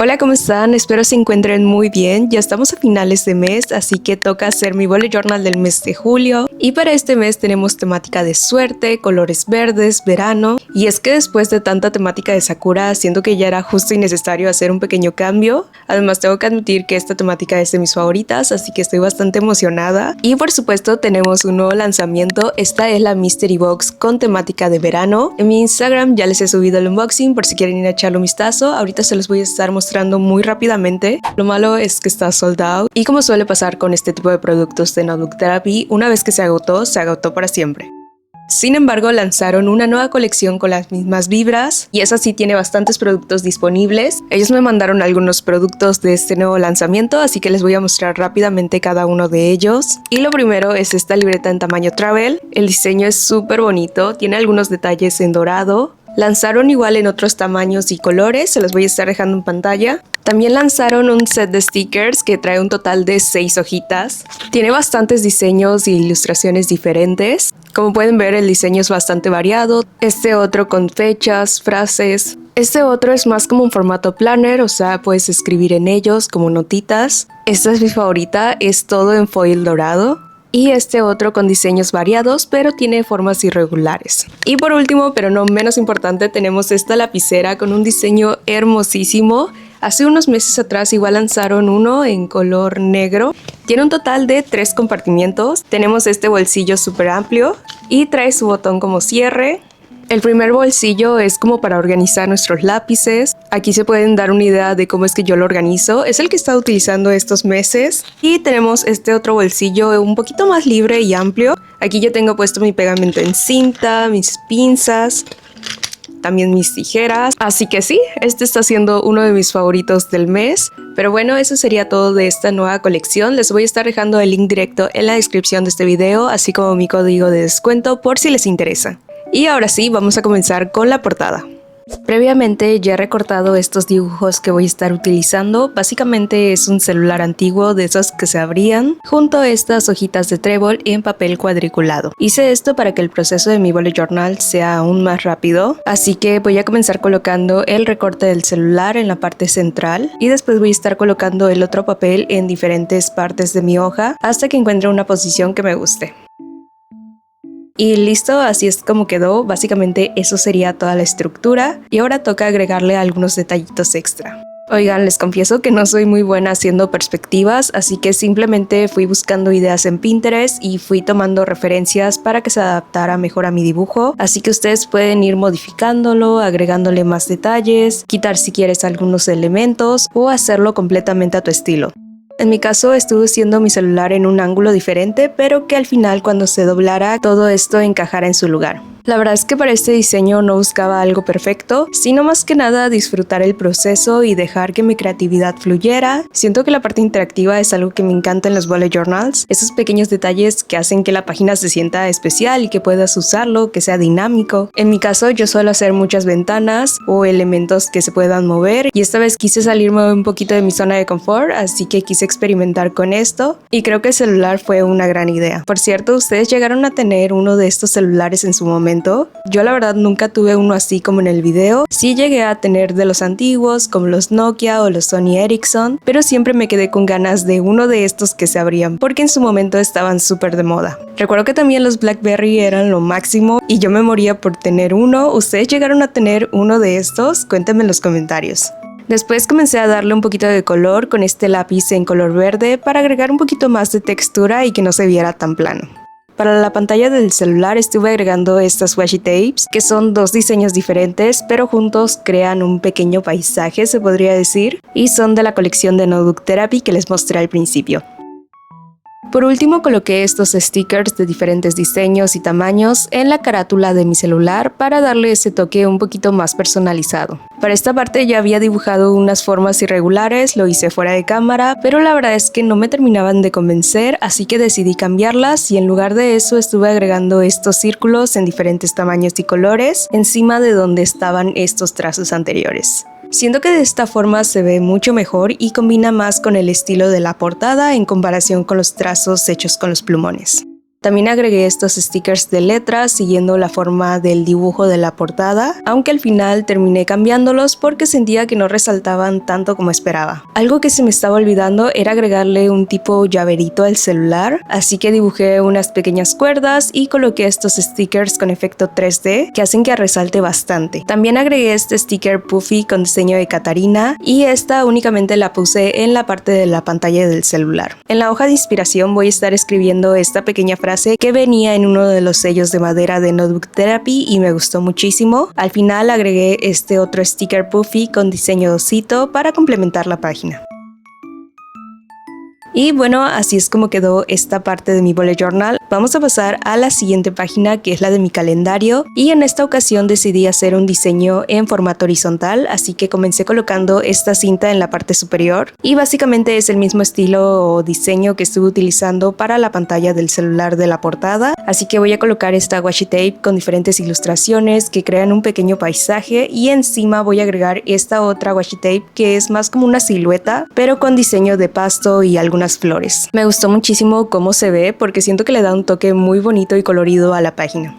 Hola, ¿cómo están? Espero se encuentren muy bien. Ya estamos a finales de mes, así que toca hacer mi bullet journal del mes de julio. Y para este mes tenemos temática de suerte, colores verdes, verano. Y es que después de tanta temática de Sakura, siento que ya era justo y necesario hacer un pequeño cambio. Además, tengo que admitir que esta temática es de mis favoritas, así que estoy bastante emocionada. Y por supuesto, tenemos un nuevo lanzamiento. Esta es la Mystery Box con temática de verano. En mi Instagram ya les he subido el unboxing por si quieren ir a echarle un vistazo. Ahorita se los voy a estar mostrando muy rápidamente. Lo malo es que está sold out y como suele pasar con este tipo de productos de Notebook Therapy, una vez que se agotó para siempre. Sin embargo, lanzaron una nueva colección con las mismas vibras y esa sí tiene bastantes productos disponibles. Ellos me mandaron algunos productos de este nuevo lanzamiento, así que les voy a mostrar rápidamente cada uno de ellos. Y lo primero es esta libreta en tamaño travel. El diseño es súper bonito, tiene algunos detalles en dorado. Lanzaron igual en otros tamaños y colores, se los voy a estar dejando en pantalla. También lanzaron un set de stickers que trae un total de 6 hojitas. Tiene bastantes diseños e ilustraciones diferentes. Como pueden ver, el diseño es bastante variado. Este otro con fechas, frases. Este otro es más como un formato planner, o sea, puedes escribir en ellos como notitas. Esta es mi favorita, es todo en foil dorado. Y este otro con diseños variados, pero tiene formas irregulares. Y por último, pero no menos importante, tenemos esta lapicera con un diseño hermosísimo. Hace unos meses atrás igual lanzaron uno en color negro. Tiene un total de 3 compartimientos. Tenemos este bolsillo súper amplio y trae su botón como cierre. El primer bolsillo es como para organizar nuestros lápices. Aquí se pueden dar una idea de cómo es que yo lo organizo. Es el que he estado utilizando estos meses. Y tenemos este otro bolsillo un poquito más libre y amplio. Aquí yo tengo puesto mi pegamento en cinta, mis pinzas, también mis tijeras. Así que sí, este está siendo uno de mis favoritos del mes. Pero bueno, eso sería todo de esta nueva colección. Les voy a estar dejando el link directo en la descripción de este video, así como mi código de descuento por si les interesa. Y ahora sí, vamos a comenzar con la portada. Previamente ya he recortado estos dibujos que voy a estar utilizando. Básicamente es un celular antiguo de esos que se abrían junto a estas hojitas de trébol en papel cuadriculado. Hice esto para que el proceso de mi bullet journal sea aún más rápido, así que voy a comenzar colocando el recorte del celular en la parte central y después voy a estar colocando el otro papel en diferentes partes de mi hoja hasta que encuentre una posición que me guste. Y listo, así es como quedó. Básicamente eso sería toda la estructura y ahora toca agregarle algunos detallitos extra. Oigan, les confieso que no soy muy buena haciendo perspectivas, así que simplemente fui buscando ideas en Pinterest y fui tomando referencias para que se adaptara mejor a mi dibujo, así que ustedes pueden ir modificándolo, agregándole más detalles, quitar si quieres algunos elementos o hacerlo completamente a tu estilo. En mi caso estuve haciendo mi celular en un ángulo diferente, pero que al final cuando se doblara todo esto encajara en su lugar. La verdad es que para este diseño no buscaba algo perfecto, sino más que nada disfrutar el proceso y dejar que mi creatividad fluyera. Siento que la parte interactiva es algo que me encanta en los bullet journals, esos pequeños detalles que hacen que la página se sienta especial y que puedas usarlo, que sea dinámico. En mi caso yo suelo hacer muchas ventanas o elementos que se puedan mover y esta vez quise salirme un poquito de mi zona de confort, así que quise experimentar con esto y creo que el celular fue una gran idea. Por cierto, ¿ustedes llegaron a tener uno de estos celulares en su momento? Yo la verdad nunca tuve uno así como en el video. Sí llegué a tener de los antiguos como los Nokia o los Sony Ericsson, pero siempre me quedé con ganas de uno de estos que se abrían porque en su momento estaban súper de moda. Recuerdo que también los BlackBerry eran lo máximo y yo me moría por tener uno. ¿Ustedes llegaron a tener uno de estos? Cuéntenme en los comentarios. Después comencé a darle un poquito de color con este lápiz en color verde para agregar un poquito más de textura y que no se viera tan plano. Para la pantalla del celular estuve agregando estas washi tapes, que son 2 diseños diferentes, pero juntos crean un pequeño paisaje, se podría decir, y son de la colección de Notebook Therapy que les mostré al principio. Por último coloqué estos stickers de diferentes diseños y tamaños en la carátula de mi celular para darle ese toque un poquito más personalizado. Para esta parte ya había dibujado unas formas irregulares, lo hice fuera de cámara, pero la verdad es que no me terminaban de convencer, así que decidí cambiarlas y en lugar de eso estuve agregando estos círculos en diferentes tamaños y colores encima de donde estaban estos trazos anteriores. Siento que de esta forma se ve mucho mejor y combina más con el estilo de la portada en comparación con los trazos hechos con los plumones. También agregué estos stickers de letras siguiendo la forma del dibujo de la portada, aunque al final terminé cambiándolos porque sentía que no resaltaban tanto como esperaba. Algo que se me estaba olvidando era agregarle un tipo llaverito al celular, así que dibujé unas pequeñas cuerdas y coloqué estos stickers con efecto 3D que hacen que resalte bastante. También agregué este sticker puffy con diseño de Catarina y esta únicamente la puse en la parte de la pantalla del celular. En la hoja de inspiración voy a estar escribiendo esta pequeña frase que venía en uno de los sellos de madera de Notebook Therapy y me gustó muchísimo. Al final agregué este otro sticker puffy con diseño de osito para complementar la página. Y bueno, así es como quedó esta parte de mi bullet journal. Vamos a pasar a la siguiente página, que es la de mi calendario, y en esta ocasión decidí hacer un diseño en formato horizontal, así que comencé colocando esta cinta en la parte superior y básicamente es el mismo estilo o diseño que estuve utilizando para la pantalla del celular de la portada, así que voy a colocar esta washi tape con diferentes ilustraciones que crean un pequeño paisaje y encima voy a agregar esta otra washi tape que es más como una silueta pero con diseño de pasto y algunas flores. Me gustó muchísimo cómo se ve porque siento que le da un toque muy bonito y colorido a la página.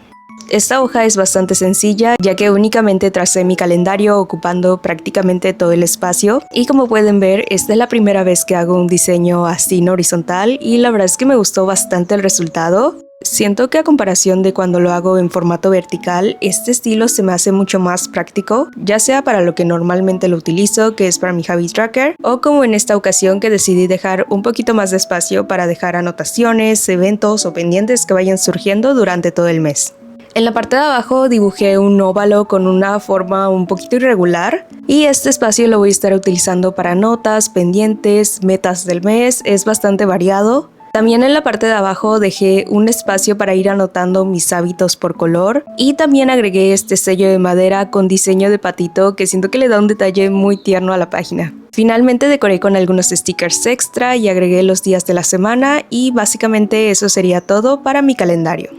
Esta hoja es bastante sencilla ya que únicamente tracé mi calendario ocupando prácticamente todo el espacio y como pueden ver esta es la primera vez que hago un diseño así en horizontal y la verdad es que me gustó bastante el resultado. Siento que a comparación de cuando lo hago en formato vertical, este estilo se me hace mucho más práctico, ya sea para lo que normalmente lo utilizo, que es para mi habit tracker, o como en esta ocasión que decidí dejar un poquito más de espacio para dejar anotaciones, eventos o pendientes que vayan surgiendo durante todo el mes. En la parte de abajo dibujé un óvalo con una forma un poquito irregular y este espacio lo voy a estar utilizando para notas, pendientes, metas del mes, es bastante variado. También en la parte de abajo dejé un espacio para ir anotando mis hábitos por color y también agregué este sello de madera con diseño de patito que siento que le da un detalle muy tierno a la página. Finalmente decoré con algunos stickers extra y agregué los días de la semana y básicamente eso sería todo para mi calendario.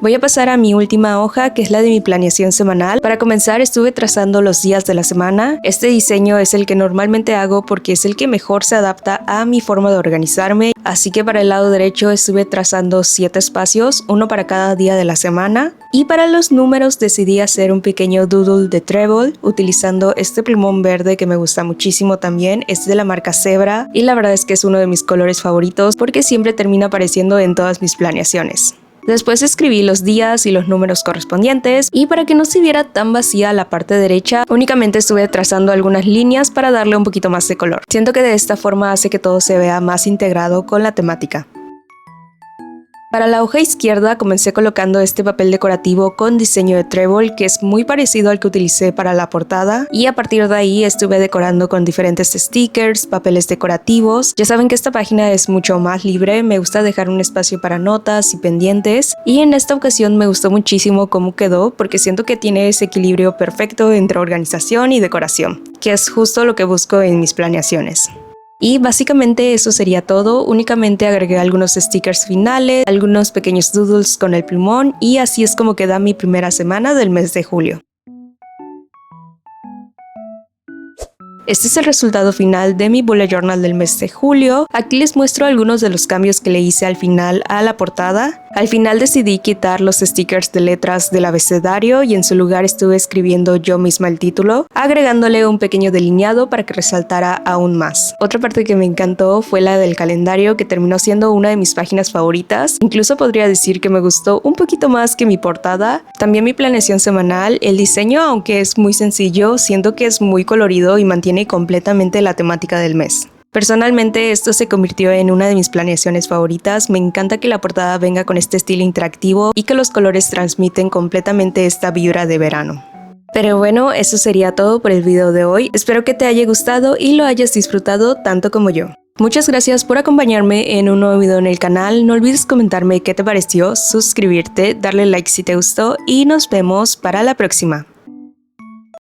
Voy a pasar a mi última hoja, que es la de mi planeación semanal. Para comenzar estuve trazando los días de la semana. Este diseño es el que normalmente hago porque es el que mejor se adapta a mi forma de organizarme. Así que para el lado derecho estuve trazando 7 espacios, uno para cada día de la semana. Y para los números decidí hacer un pequeño doodle de trébol utilizando este plumón verde que me gusta muchísimo también. Es de la marca Zebra y la verdad es que es uno de mis colores favoritos porque siempre termina apareciendo en todas mis planeaciones. Después escribí los días y los números correspondientes y para que no se viera tan vacía la parte derecha, únicamente estuve trazando algunas líneas para darle un poquito más de color. Siento que de esta forma hace que todo se vea más integrado con la temática. Para la hoja izquierda comencé colocando este papel decorativo con diseño de trébol que es muy parecido al que utilicé para la portada y a partir de ahí estuve decorando con diferentes stickers, papeles decorativos. Ya saben que esta página es mucho más libre, me gusta dejar un espacio para notas y pendientes y en esta ocasión me gustó muchísimo cómo quedó porque siento que tiene ese equilibrio perfecto entre organización y decoración, que es justo lo que busco en mis planeaciones. Y básicamente eso sería todo, únicamente agregué algunos stickers finales, algunos pequeños doodles con el plumón y así es como queda mi primera semana del mes de julio. Este es el resultado final de mi bullet journal del mes de julio. Aquí les muestro algunos de los cambios que le hice al final a la portada. Al final decidí quitar los stickers de letras del abecedario y en su lugar estuve escribiendo yo misma el título, agregándole un pequeño delineado para que resaltara aún más. Otra parte que me encantó fue la del calendario, que terminó siendo una de mis páginas favoritas. Incluso podría decir que me gustó un poquito más que mi portada. También mi planeación semanal, el diseño, aunque es muy sencillo, siento que es muy colorido y mantiene completamente la temática del mes. Personalmente esto se convirtió en una de mis planeaciones favoritas. Me encanta que la portada venga con este estilo interactivo y que los colores transmiten completamente esta vibra de verano. Pero bueno, eso sería todo por el video de hoy. Espero que te haya gustado y lo hayas disfrutado tanto como yo. Muchas gracias por acompañarme en un nuevo video en el canal. No olvides comentarme qué te pareció, suscribirte, darle like si te gustó y nos vemos para la próxima.